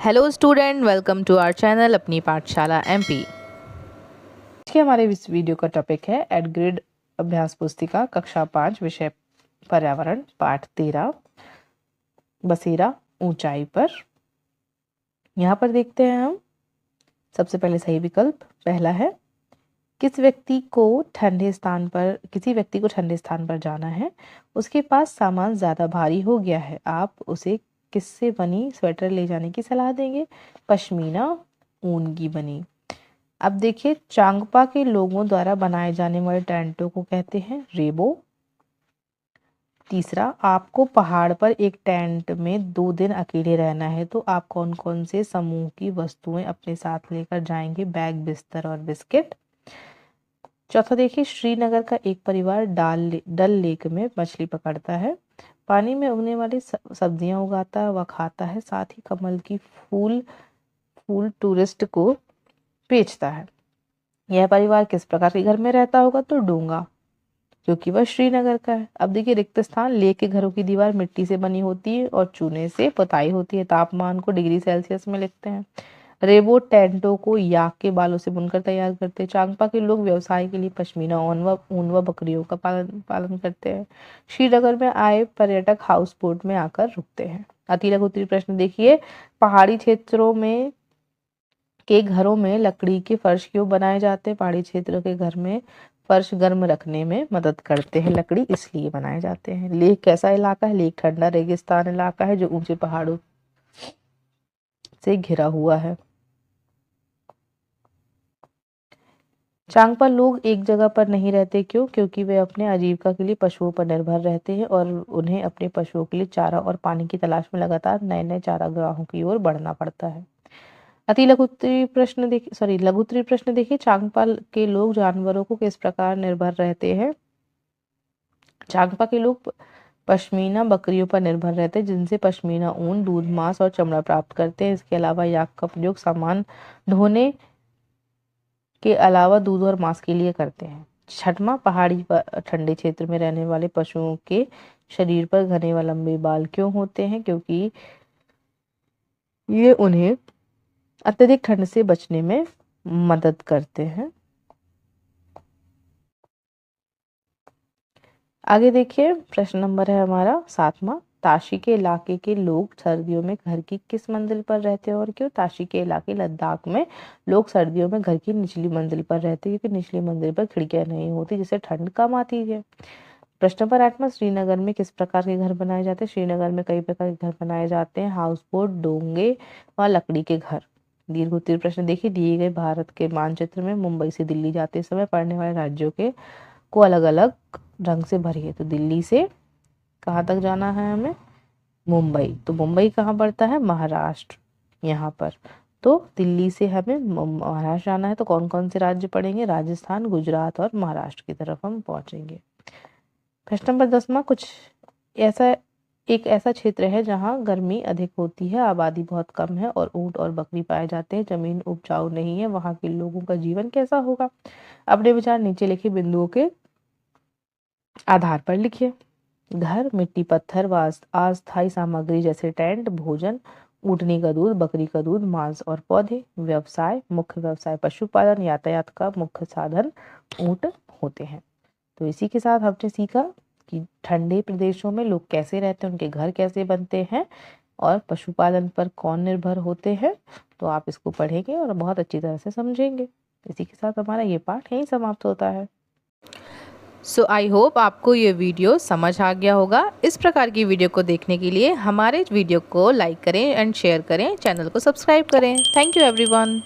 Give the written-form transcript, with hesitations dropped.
Hello student, welcome to our channel Apni Pathshala MP. आज के हमारे इस वीडियो का टॉपिक है एट ग्रेड अभ्यास पुस्तिका कक्षा 5 विषय पर्यावरण पाठ 13 बसेरा ऊंचाई पर। यहाँ पर देखते हैं हम सबसे पहले सही विकल्प पहला है किसी व्यक्ति को ठंडे स्थान पर जाना है, उसके पास सामान ज़्यादा भारी हो गया है, आप उसे किससे बनी स्वेटर ले जाने की सलाह देंगे? पश्मीना ऊन की बनी। अब देखिए चांगपा के लोगों द्वारा बनाए जाने वाले टेंटों को कहते हैं रेबो। तीसरा, आपको पहाड़ पर एक टेंट में 2 दिन अकेले रहना है तो आप कौन कौन से समूह की वस्तुएं अपने साथ लेकर जाएंगे? बैग, बिस्तर और बिस्किट। चौथा देखिए श्रीनगर का एक परिवार डल लेक में मछली पकड़ता है, पानी में उगने वाली सब्जियां उगाता है व खाता है, साथ ही कमल की फूल टूरिस्ट को बेचता है। यह परिवार किस प्रकार के घर में रहता होगा? तो डूंगा, क्योंकि वह श्रीनगर का है। अब देखिए रिक्त स्थान, लेक के घरों की दीवार मिट्टी से बनी होती है और चूने से पुताई होती है। तापमान को डिग्री सेल्सियस में लिखते हैं। रेबो टेंटों को याक के बालों से बुनकर तैयार करते हैं। चांगपा के लोग व्यवसाय के लिए पश्मीना ऊन व बकरियों का पालन करते हैं। श्रीनगर में आए पर्यटक हाउस बोट में आकर रुकते हैं। अति लघु उत्तरीय प्रश्न देखिए, पहाड़ी क्षेत्रों में के घरों में लकड़ी के फर्श क्यों बनाए जाते हैं? पहाड़ी क्षेत्र के घर में फर्श गर्म रखने में मदद करते हैं, लकड़ी इसलिए बनाए जाते हैं। लेक कैसा इलाका है? लेक ठंडा रेगिस्तान इलाका है जो ऊंचे पहाड़ों से घिरा हुआ है। चांगपा लोग एक जगह पर नहीं रहते, क्यों? क्योंकि वे अपने आजीविका के लिए पशुओं पर निर्भर रहते हैं और उन्हें अपने पशुओं के लिए चारा और पानी की तलाश में लगातार नए नए चारागाहों की ओर बढ़ना पड़ता है। लघु उत्तरीय प्रश्न देखिए, चांगपा के लोग जानवरों को किस प्रकार निर्भर रहते हैं? चांगपा के लोग पश्मीना बकरियों पर निर्भर रहते हैं, जिनसे पश्मीना ऊन, दूध, मांस और चमड़ा प्राप्त करते हैं। इसके अलावा याक का प्रयोग सामान ढोने के अलावा दूध और मांस के लिए करते हैं। छठवां, पहाड़ी पर ठंडे क्षेत्र में रहने वाले पशुओं के शरीर पर घने व लंबे बाल क्यों होते हैं? क्योंकि ये उन्हें अत्यधिक ठंड से बचने में मदद करते हैं। आगे देखिए प्रश्न नंबर है हमारा 7वां, ताशी के इलाके के लोग सर्दियों में घर की किस मंजिल पर रहते हैं और क्यों? ताशी के इलाके लद्दाख में लोग सर्दियों में घर की निचली मंजिल पर रहते हैं, क्योंकि निचली मंजिल पर खिड़कियां नहीं होती जिससे ठंड कम आती है। प्रश्न नंबर 8वां, श्रीनगर में किस प्रकार के घर बनाए जाते हैं? श्रीनगर में कई प्रकार के घर बनाए जाते हैं, हाउस बोट, डोंगे व लकड़ी के घर। दीर्घ उत्तरीय प्रश्न देखिए, दिए गए भारत के मानचित्र में मुंबई से दिल्ली जाते समय पड़ने वाले राज्यों के को अलग अलग रंग से भरिए। तो दिल्ली से कहाँ तक जाना है हमें? मुंबई। तो मुंबई कहाँ पड़ता है? महाराष्ट्र यहाँ पर। तो दिल्ली से हमें महाराष्ट्र जाना है तो कौन कौन से राज्य पड़ेंगे? राजस्थान, गुजरात और महाराष्ट्र की तरफ हम पहुंचेंगे। प्रश्न नंबर 10वां, एक ऐसा क्षेत्र है जहाँ गर्मी अधिक होती है, आबादी बहुत कम है और ऊंट और बकरी पाए जाते हैं, जमीन उपजाऊ नहीं है, वहाँ के लोगों का जीवन कैसा होगा? अपने विचार नीचे लिखे बिंदुओं के आधार पर लिखिए। घर, मिट्टी, पत्थर व अस्थायी सामग्री जैसे टेंट, भोजन, ऊँटनी का दूध, बकरी का दूध, मांस और पौधे। व्यवसाय, मुख्य व्यवसाय पशुपालन, यातायात का मुख्य साधन ऊँट होते हैं। तो इसी के साथ हमने सीखा कि ठंडे प्रदेशों में लोग कैसे रहते हैं, उनके घर कैसे बनते हैं और पशुपालन पर कौन निर्भर होते हैं। तो आप इसको पढ़ेंगे और बहुत अच्छी तरह से समझेंगे। इसी के साथ हमारा ये पाठ यहीं समाप्त होता है। सो आई होप आपको ये वीडियो समझ आ गया होगा। इस प्रकार की वीडियो को देखने के लिए हमारे वीडियो को लाइक करें एंड शेयर करें, चैनल को सब्सक्राइब करें। Thank you everyone.